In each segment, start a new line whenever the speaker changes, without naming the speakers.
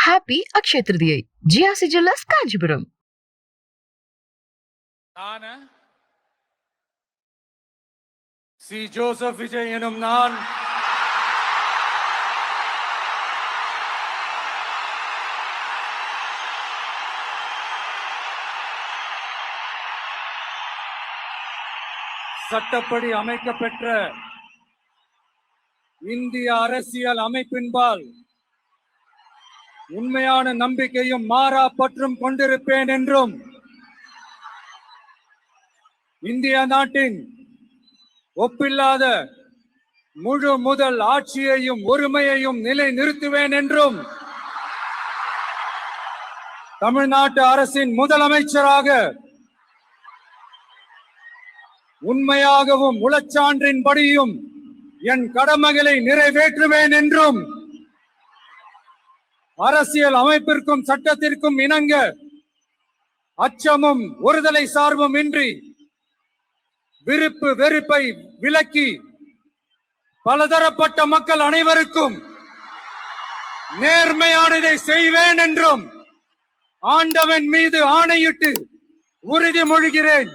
Happy Akshaya Trithiyai. GRC Jewellers, Kanchipuram.
நான் C Joseph Vijay எனும் நான் சட்டப்படி அமைக்கப்பெற்ற இந்திய அரசியல் அமைப்பின்பால் உண்மையான நம்பிக்கையும் மாறா பற்றும் கொண்டிருப்பேன் என்றும் இந்திய நாட்டின் ஒப்பில்லாத முழு முதல் ஆட்சியையும் ஒருமையையும் நிலை நிறுத்துவேன் என்றும் தமிழ்நாட்டு அரசின் முதலமைச்சராக உண்மையாகவும் உளச்சான்றின்படியும் என் கடமைகளை நிறைவேற்றுவேன் என்றும் அரசியல் அமைப்பிற்கும் சட்டத்திற்கும் இணங்க அச்சமும் ஒருதலை சார்பும் இன்றி விருப்பு வெறுப்பை விலக்கி பலதரப்பட்ட மக்கள் அனைவருக்கும் நேர்மையானதை செய்வேன் என்றும் ஆண்டவன் மீது ஆணையிட்டு உறுதிமொழிகிறேன்.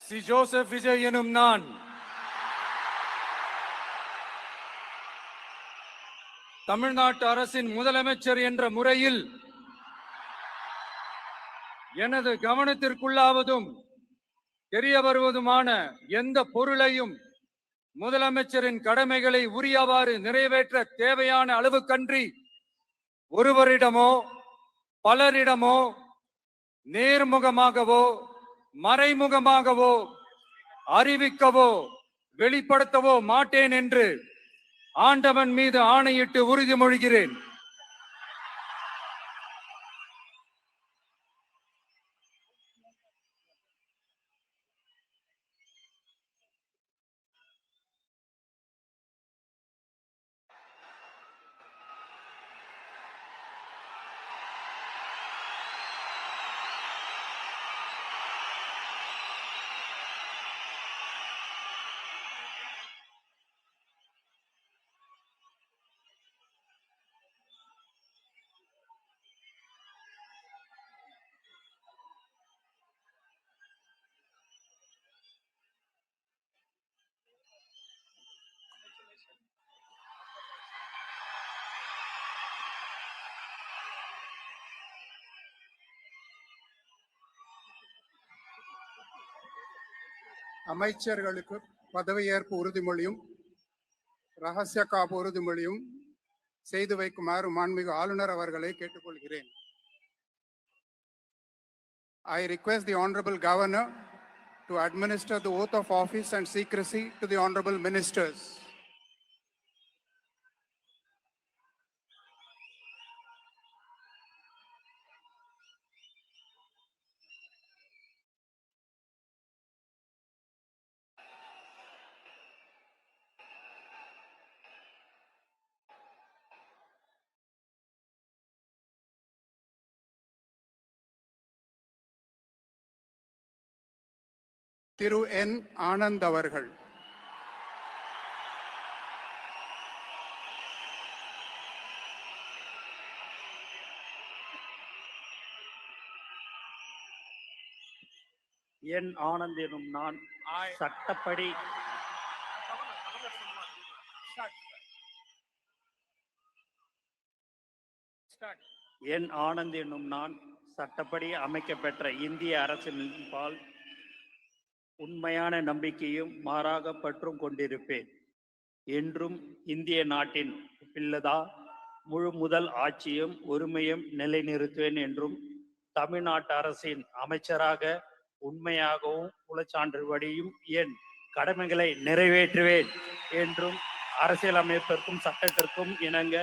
சி ஜோசப் விஜய் எனும் நான் தமிழ்நாட்டு அரசின் முதலமைச்சர் என்ற முறையில் எனது கவனத்திற்குள்ளாவதும் தெரிய வருவதுமான எந்த பொருளையும் முதலமைச்சரின் கடமைகளை உரியவாறு நிறைவேற்ற தேவையான அளவுக்கன்றி ஒருவரிடமோ பலரிடமோ நேர்முகமாகவோ மறைமுகமாகவோ அறிவிக்கவோ வெளிப்படுத்தவோ மாட்டேன் என்று ஆண்டவன் மீது ஆணையிட்டு உறுதிமொழிகிறேன்.
அமைச்சர்களுக்கு பதவியேற்பு உறுதிமொழியும் ரகசிய காப்பு உறுதிமொழியும் செய்து வைக்குமாறு மாண்புமிகு ஆளுநர் அவர்களை கேட்டுக்கொள்கிறேன். I request the Honorable Governor to administer the oath of office and secrecy to the Honorable Ministers. திரு என் ஆனந்த் அவர்கள்.
என் ஆனந்த் எனும் நான் சட்டப்படி என் ஆனந்த் எனும் நான் சட்டப்படி அமைக்கப்பெற்ற இந்திய அரசின்பால் உண்மையான நம்பிக்கையும் மாறாக பற்றும் கொண்டிருப்பேன் என்றும் இந்திய நாட்டின் பிள்ளதா முழு முதல் ஆட்சியும் ஒருமையும் நிலைநிறுத்துவேன் என்றும் தமிழ்நாட்டு அரசின் அமைச்சராக உண்மையாகவும் உளச்சான்றுபடியும் என் கடமைகளை நிறைவேற்றுவேன் என்றும் அரசியலமைப்பிற்கும் சட்டத்திற்கும் இணங்க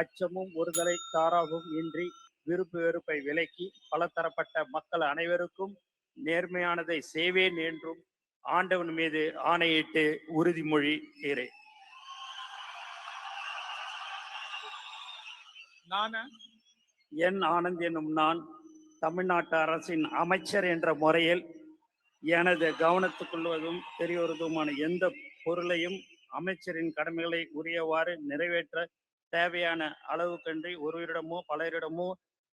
அச்சமும் ஒருதலை சாராவும் இன்றி விருப்பு வெறுப்பை விலக்கி பலதரப்பட்ட மக்கள் அனைவருக்கும் நேர்மையானதை செய்வேன் என்றும் ஆண்டவன் மீது ஆணையிட்டு உறுதிமொழிகிறேன். என் ஆனந்த் எனும் நான் தமிழ்நாட்டு அரசின் அமைச்சர் என்ற முறையில் எனது கவனத்துக்குள்வதும் தெரியவதுமான எந்த பொருளையும் அமைச்சரின் கடமைகளை உரியவாறு நிறைவேற்ற தேவையான அளவுக்கன்றி ஒருவரிடமோ பலரிடமோ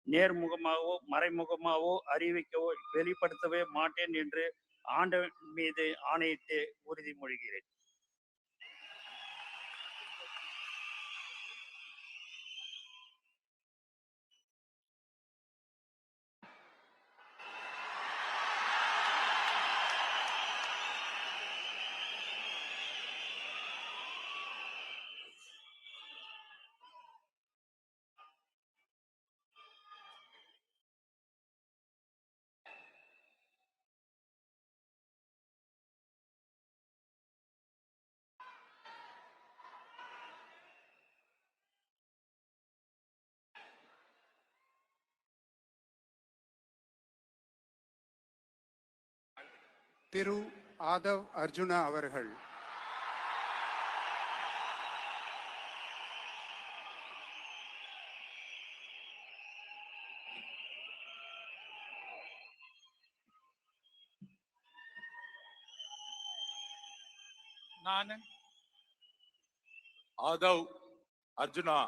நேர்முகமாகவோ மறைமுகமாகவோ அறிவிக்கவோ வெளிப்படுத்தவே மாட்டேன் என்று ஆண்டவன் மீது ஆணையிட்டு உறுதிமொழிகிறேன்.
திரு ஆதவ் அர்ஜுனா அவர்கள்.
நான்
ஆதவ் அர்ஜுனா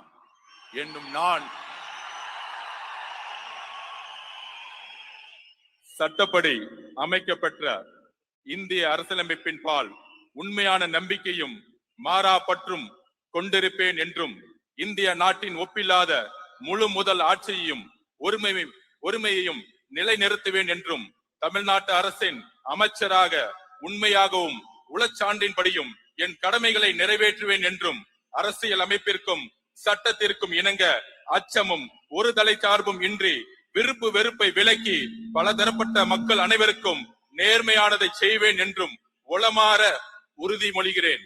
என்னும் நான் சட்டப்படி அமைக்கப்பெற்ற இந்திய அரசியலமைப்பின் பால் உண்மையான நம்பிக்கையும் மாறா பற்றும் கொண்டிருப்பேன் என்றும் இந்திய நாட்டின் ஒப்பில்லாத முழு முதல் ஆட்சியையும் ஒருமையையும் நிலைநிறுத்துவேன் என்றும் தமிழ்நாட்டு அரசின் அமைச்சராக உண்மையாகவும் உளச்சான்றின்படியும் என் கடமைகளை நிறைவேற்றுவேன் என்றும் அரசியல் அமைப்பிற்கும் சட்டத்திற்கும் இணங்க அச்சமும் ஒரு தலை சார்பும் இன்றி விருப்பு வெறுப்பை விலக்கி பலதரப்பட்ட மக்கள் அனைவருக்கும் நேர்மையானதை செய்வேன் என்றும் உளமாற உறுதிமொழிகிறேன்.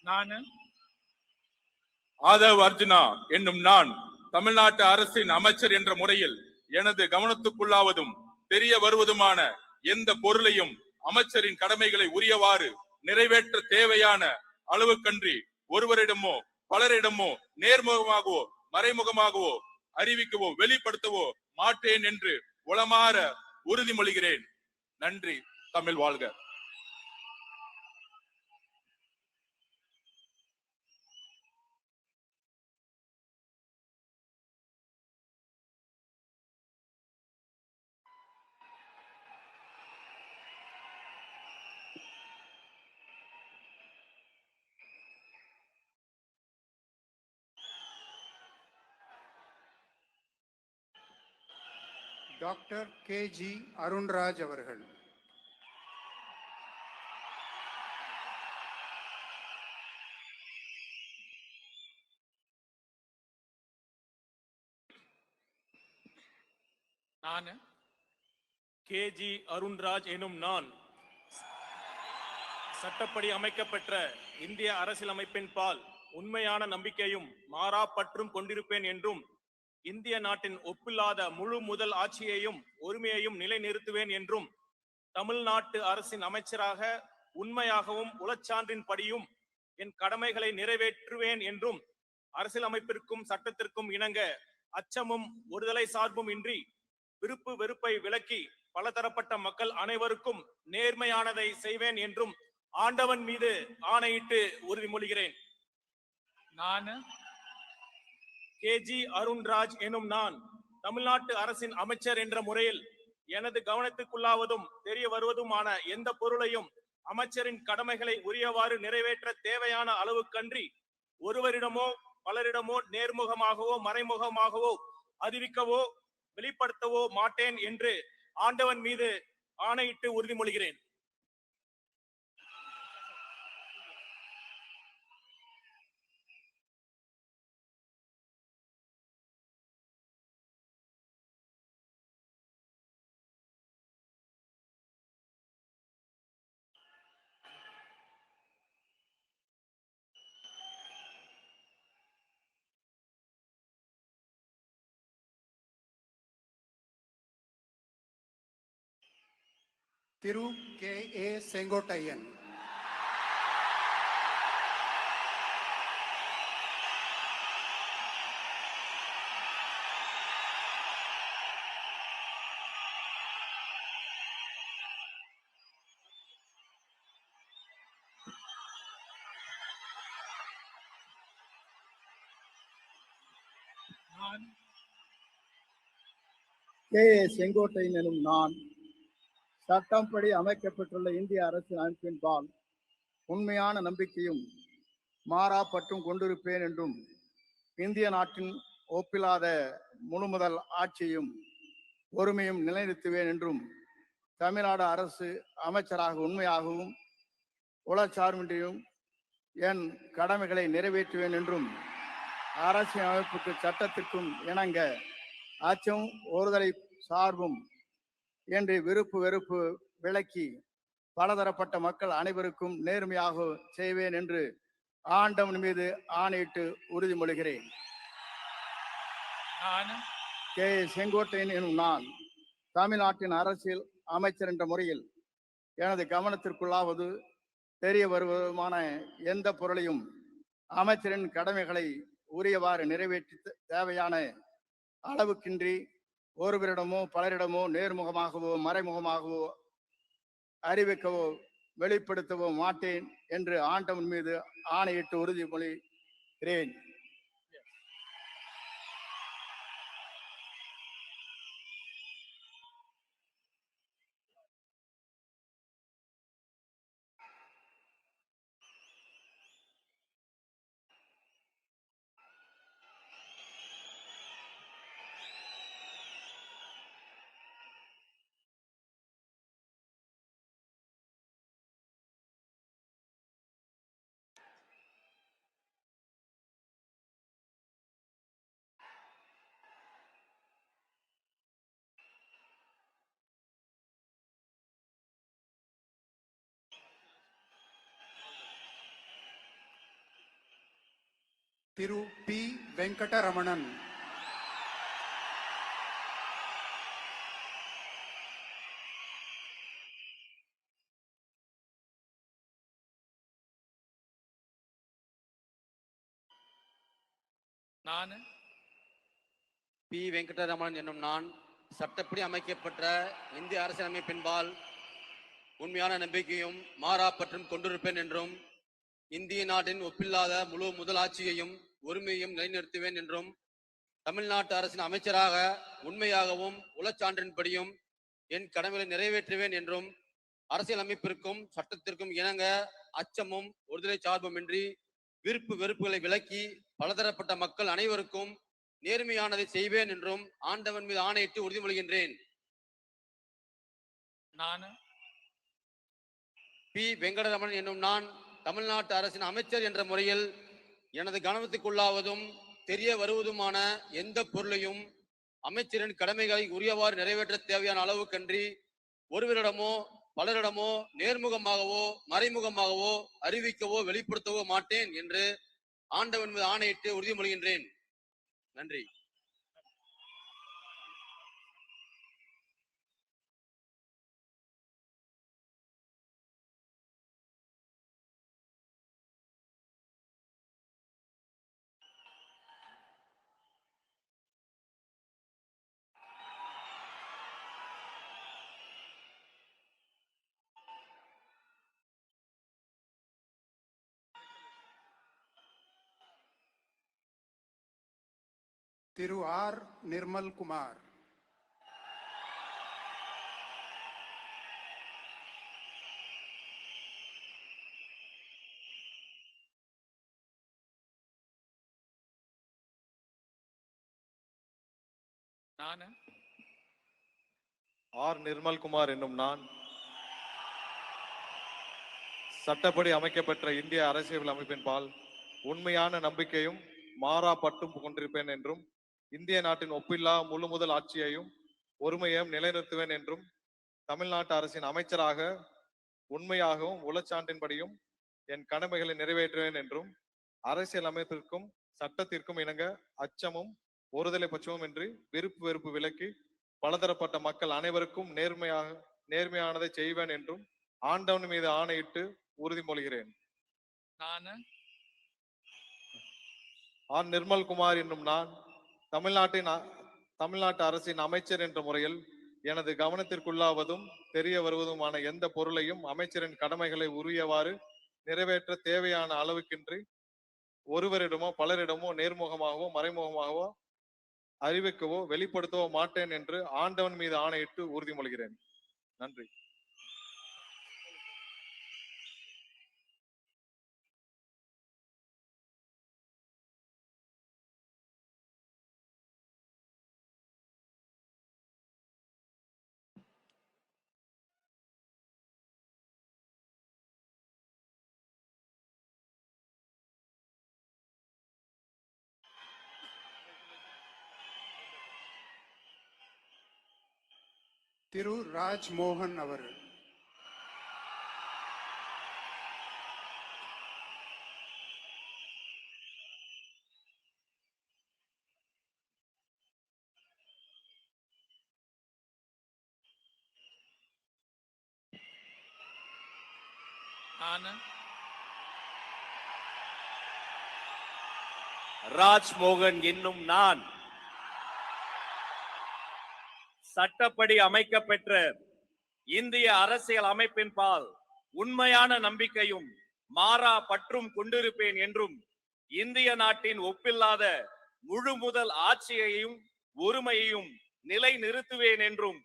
நான்
ஆதவ் அர்ஜுனா என்னும் நான் தமிழ்நாட்டு அரசின் அமைச்சர் என்ற முறையில் எனது கவனத்துக்குள்ளாவதும் தெரிய வருவதுமான எந்த பொருளையும் அமைச்சரின் கடமைகளை உரியவாறு நிறைவேற்ற தேவையான அளவுக்கன்றி ஒருவரிடமோ பலரிடமோ நேர்முகமாகவோ மறைமுகமாகவோ அறிவிக்கவோ வெளிப்படுத்தவோ மாட்டேன் என்று உளமாற உறுதிமொழிகிறேன். நன்றி. தமிழ் வாழ்க.
டாக்டர் கே.ஜி. அருண்ராஜ் அவர்கள்.
நான்
கே.ஜி. அருண்ராஜ் எனும் நான் சட்டப்படி அமைக்கப்பெற்ற இந்திய அரசியலமைப்பின் பால் உண்மையான நம்பிக்கையும் மாறா பற்றும் கொண்டிருப்பேன் என்றும் இந்திய நாட்டின் ஒப்பில்லாத முழு முதல் ஆட்சியையும் ஒருமையையும் நிலைநிறுத்துவேன் என்றும் தமிழ்நாட்டு அரசின் அமைச்சராக உண்மையாகவும் உளச்சான்றின்படியும் என் கடமைகளை நிறைவேற்றுவேன் என்றும் அரசியலமைப்பிற்கும் சட்டத்திற்கும் இணங்க அச்சமும் ஒருதலை சார்பும் இன்றி விருப்பு வெறுப்பை விலக்கி பலதரப்பட்ட மக்கள் அனைவருக்கும் நேர்மையானதை செய்வேன் என்றும் ஆண்டவன் மீது ஆணையிட்டு உறுதிமொழிகிறேன்.
நான்
கே.ஜி. அருண்ராஜ் எனும் நான் தமிழ்நாட்டு அரசின் அமைச்சர் என்ற முறையில் எனது கவனத்துக்குள்ளாவதும் தெரிய வருவதுமான எந்த பொருளையும் அமைச்சரின் கடமைகளை உரியவாறு நிறைவேற்ற தேவையான அளவுக்கன்றி ஒருவரிடமோ பலரிடமோ நேர்முகமாகவோ மறைமுகமாகவோ அறிவிக்கவோ வெளிப்படுத்தவோ மாட்டேன் என்று ஆண்டவன் மீது ஆணையிட்டு உறுதிமொழிகிறேன்.
Thiru K A. Sengottaiyan.
K A Sengottaiyan எனும் நான் சட்டப்படி அமைக்கப்பட்டுள்ள இந்திய அரசின் அமைப்பின்பால் உண்மையான நம்பிக்கையும் மாறா பற்றும் கொண்டிருப்பேன் என்றும் இந்திய நாட்டின் ஒப்பில்லாத முழுமுதல் ஆட்சியையும் ஒருமையும் நிலைநிறுத்துவேன் என்றும் தமிழ்நாடு அரசு அமைச்சராக உண்மையாகவும் உளச்சார்பின்றியும் என் கடமைகளை நிறைவேற்றுவேன் என்றும் அரசியல் அமைப்புக்கு சட்டத்திற்கும் இணங்க அச்சம் ஒருதலை சார்பும் என்று விருப்பு வெறுப்பு விலக்கி பலதரப்பட்ட மக்கள் அனைவருக்கும் நேர்மையாக செய்வேன் என்று ஆண்டவன் மீது ஆணையிட்டு உறுதிமொழிகிறேன். கே செங்கோட்டையன் எனும் நான் தமிழ்நாட்டின் அரசியல் அமைச்சர் என்ற முறையில் எனது கவனத்திற்குள்ளாவது தெரிய வருவதுமான எந்த பொருளையும் அமைச்சரின் கடமைகளை உரியவாறு நிறைவேற்றி தேவையான அளவுக்கின்றி ஒருவரிடமோ பலரிடமோ நேர்முகமாகவோ மறைமுகமாகவோ அறிவிக்கவோ வெளிப்படுத்தவோ மாட்டேன் என்று ஆண்டவன் மீது ஆணையிட்டு உறுதிமொழிகிறேன்.
Thiru P. Venkataramanan.
நான்
பி வெங்கடரமணன் என்னும் நான் சட்டப்படி அமைக்கப்பட்ட இந்திய அரசியலமைப்பின்பால் உண்மையான நம்பிக்கையும் மாறா பற்றும் கொண்டிருப்பேன் என்றும் இந்திய நாட்டின் ஒப்பில்லாத முழு முதலாட்சியையும் ஒருமையையும் நிலைநிறுத்துவேன் என்றும் தமிழ்நாட்டு அரசின் அமைச்சராக உண்மையாகவும் உளச்சான்றின்படியும் என் கடமைகளை நிறைவேற்றுவேன் என்றும் அரசியல் அமைப்பிற்கும் சட்டத்திற்கும் இணங்க அச்சமும் ஒருதலை சார்புமின்றி விருப்பு வெறுப்புகளை விலக்கி பலதரப்பட்ட மக்கள் அனைவருக்கும் நேர்மையானதை செய்வேன் என்றும் ஆண்டவன் மீது ஆணையிட்டு உறுதிமொழிகின்றேன்.
நான்
பி வெங்கடரமணன் என்னும் நான் தமிழ்நாட்டு அரசின் அமைச்சர் என்ற முறையில் எனது கவனத்துக்குள்ளாவதும் தெரிய வருவதுமான எந்த பொருளையும் அமைச்சரின் கடமைகளை உரியவாறு நிறைவேற்ற தேவையான அளவுக்கன்றி ஒருவரிடமோ பலரிடமோ நேர்முகமாகவோ மறைமுகமாகவோ அறிவிக்கவோ வெளிப்படுத்தவோ மாட்டேன் என்று ஆண்டவன் மீது ஆணையிட்டு உறுதிமொழிகின்றேன். நன்றி.
Thiru R. Nirmal Kumar.
நான்
ஆர் நிர்மல்குமார் என்னும் நான் சட்டப்படி அமைக்கப்பெற்ற இந்திய அரசியல் அமைப்பின்பால் உண்மையான நம்பிக்கையும் மாறா பற்றும் கொண்டிருப்பேன் என்றும் இந்திய நாட்டின் ஒப்பில்லா முழு முதல் ஆட்சியையும் ஒருமையையும் நிலைநிறுத்துவேன் என்றும் தமிழ்நாட்டு அரசின் அமைச்சராக உண்மையாகவும் உளச்சான்றின்படியும் என் கடமைகளை நிறைவேற்றுவேன் என்றும் அரசியல் அமைப்பிற்கும் சட்டத்திற்கும் இணங்க அச்சமும் ஒருதலை பட்சமும் இன்றி விருப்பு வெறுப்பு விலக்கி பலதரப்பட்ட மக்கள் அனைவருக்கும் நேர்மையானதை செய்வேன் என்றும் ஆண்டவன் மீது ஆணையிட்டு உறுதிமொழிகிறேன்.
நான்
ஆர் நிர்மல்குமார் என்னும் நான் தமிழ்நாட்டு அரசின் அமைச்சர் என்ற முறையில் எனது கவனத்திற்குள்ளாவதும் தெரிய வருவதுமான எந்த பொருளையும் அமைச்சரின் கடமைகளை உரியவாறு நிறைவேற்ற தேவையான அளவுக்கின்றி ஒருவரிடமோ பலரிடமோ நேர்முகமாகவோ மறைமுகமாகவோ அறிவிக்கவோ வெளிப்படுத்தவோ மாட்டேன் என்று ஆண்டவன் மீது ஆணையிட்டு உறுதிமொழிகிறேன். நன்றி.
திரு ராஜ்மோகன் அவர்கள்.
ராஜ்மோகன் என்னும் நான் சட்டப்படி அமைக்கப்பெற்ற இந்திய அரசியல் அமைப்பின் பால் உண்மையான நம்பிக்கையும் மாறா பற்றும் கொண்டிருப்பேன் என்றும் இந்திய நாட்டின் ஒப்பில்லாத முழு முதல் ஆட்சியையும் ஒருமையையும் நிலை நிறுத்துவேன் என்றும்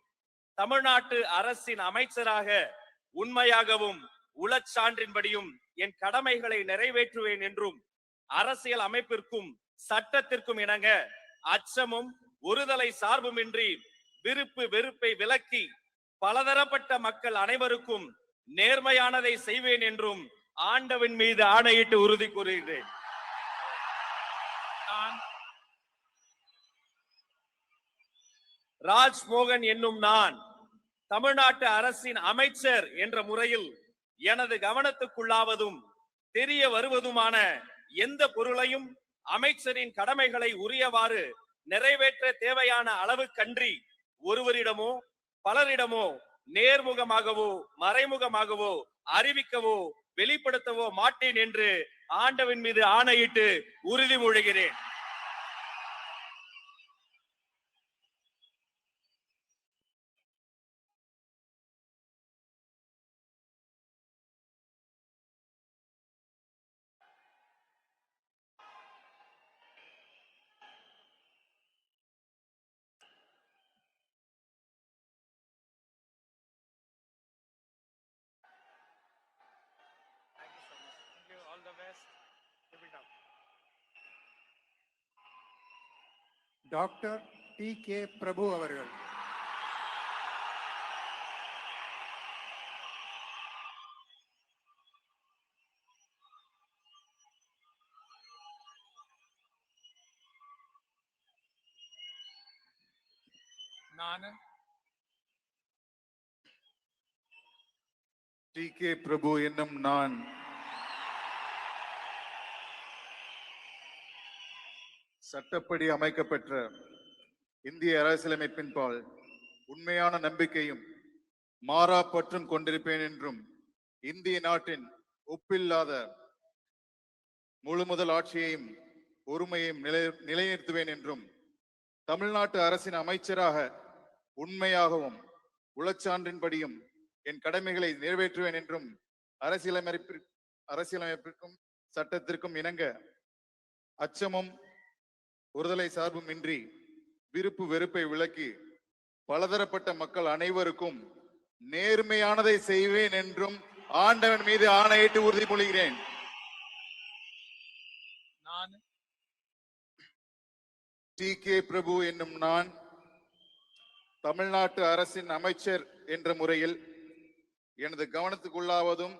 தமிழ்நாட்டு அரசின் அமைச்சராக உண்மையாகவும் உளச்சான்றின்படியும் என் கடமைகளை நிறைவேற்றுவேன் என்றும் அரசியல் அமைப்பிற்கும் சட்டத்திற்கும் இணங்க அச்சமும் ஒருதலை சார்புமின்றி விருப்பு வெறுப்பை விலக்கி பலதரப்பட்ட மக்கள் அனைவருக்கும் நேர்மையானதை செய்வேன் என்றும் ஆண்டவன் மீது ஆணையிட்டு உறுதி கூறுகிறேன். ராஜ்மோகன் என்னும் நான் தமிழ்நாட்டு அரசின் அமைச்சர் என்ற முறையில் எனது கவனத்துக்குள்ளாவதும் தெரிய வருவதுமான எந்த பொருளையும் அமைச்சரின் கடமைகளை உரியவாறு நிறைவேற்ற தேவையான அளவுக்கன்றி ஒருவரிடமோ பலரிடமோ நேர்முகமாகவோ மறைமுகமாகவோ அறிவிக்கவோ வெளிப்படுத்தவோ மாட்டேன் என்று ஆண்டவன் மீது ஆணையிட்டு உறுதிமொழிகிறேன்.
Doctor DK. பிரபு அவர்கள்.
டி.கே. பிரபு என்னும் நான் சட்டப்படி அமைக்கப்பெற்ற இந்திய அரசியலமைப்பின் பால் உண்மையான நம்பிக்கையும் மாறா பற்றும் கொண்டிருப்பேன் என்றும் இந்திய நாட்டின் ஒப்பில்லாத முழு முதல் ஆட்சியையும் ஒருமையையும் நிலைநிறுத்துவேன் என்றும் தமிழ்நாட்டு அரசின் அமைச்சராக உண்மையாகவும் உளச்சான்றின்படியும் என் கடமைகளை நிறைவேற்றுவேன் என்றும் அரசியலமைப்பிற்கும் சட்டத்திற்கும் இணங்க அச்சமும் ஒருதலை சார்பும் இன்றி விருப்பு வெறுப்பை விலக்கி பலதரப்பட்ட மக்கள் அனைவருக்கும் நேர்மையானதை செய்வேன் என்றும் ஆண்டவன் மீது ஆணையிட்டு உறுதிமொழிகிறேன். டி.கே. பிரபு என்னும் நான் தமிழ்நாட்டு அரசின் அமைச்சர் என்ற முறையில் எனது கவனத்துக்குள்ளாவதும்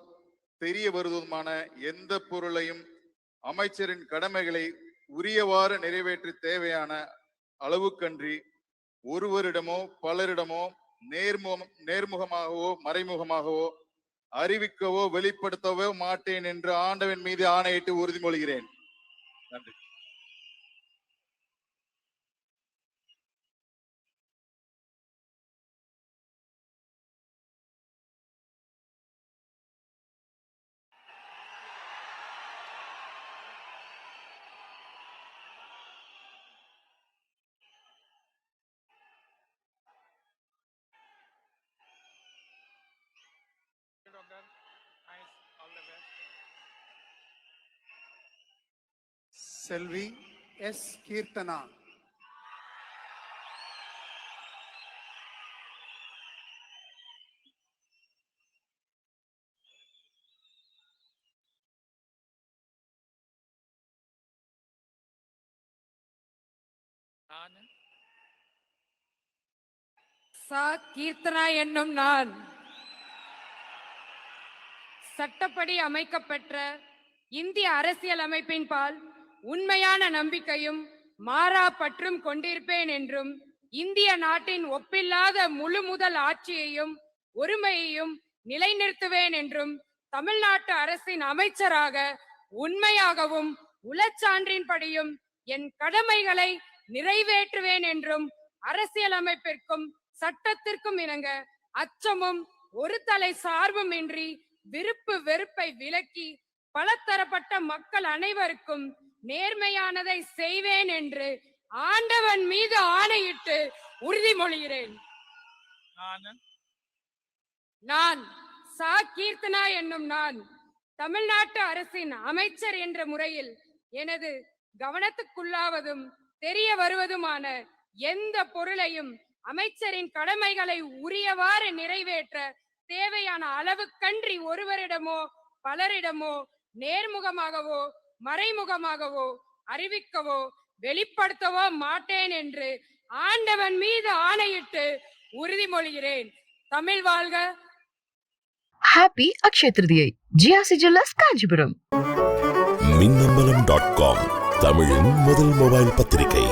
தெரிய வருவதுமான எந்த பொருளையும் அமைச்சரின் கடமைகளை உரியவாறு நிறைவேற்ற தேவையான அளவுக்கன்றி ஒருவரிடமோ பலரிடமோ நேர்முகமாகவோ மறைமுகமாகவோ அறிவிக்கவோ வெளிப்படுத்தவோ மாட்டேன் என்று ஆண்டவன் மீது ஆணையிட்டு உறுதிமொழிகிறேன். நன்றி.
செல்வி எஸ். கீர்த்தனா.
சா கீர்த்தனா என்னும் நான் சட்டப்படி அமைக்கப்பெற்ற இந்திய அரசியலமைப்பின் பால் உண்மையான நம்பிக்கையும் மாறா பற்றும் கொண்டிருப்பேன் என்றும் இந்திய நாட்டின் ஒப்பில்லாத முழு முதல் ஆட்சியையும் ஒருமையையும் நிலைநிறுத்துவேன் என்றும் தமிழ்நாட்டு அரசின் அமைச்சராக உண்மையாகவும் உளச்சான்றின்படியும் என் கடமைகளை நிறைவேற்றுவேன் என்றும் அரசியலமைப்பிற்கும் சட்டத்திற்கும் இணங்க அச்சமும் ஒரு தலை சார்பும் இன்றி விருப்பு வெறுப்பை விலக்கி பலதரப்பட்ட மக்கள் அனைவருக்கும் நேர்மையானதை செய்வேன் என்று ஆண்டவன் மீது ஆணையிட்டு உறுதிமொழிகிறேன். நான் சா கீர்த்தனா என்னும் நான் தமிழ்நாட்டு அரசின் அமைச்சர் என்ற முறையில் எனது கவனத்துக்குள்ளாவதும் தெரிய வருவதுமான எந்த பொருளையும் அமைச்சரின் கடமைகளை உரியவாறு நிறைவேற்ற தேவையான அளவுக்கன்றி ஒருவரிடமோ பலரிடமோ நேர்முகமாகவோ மறைமுகமாகவோ அறிவிக்கவோ வெளிப்படுத்தவோ மாட்டேன் என்று ஆண்டவன் மீது ஆணையிட்டு உறுதிமொழிகிறேன். தமிழ் வாழ்க.
Happy Akshaya Trithiyai. GRC Jewellers, Kanchipuram.
மின்னம்பலம்.com தமிழின் முதல் மொபைல் பத்திரிகை.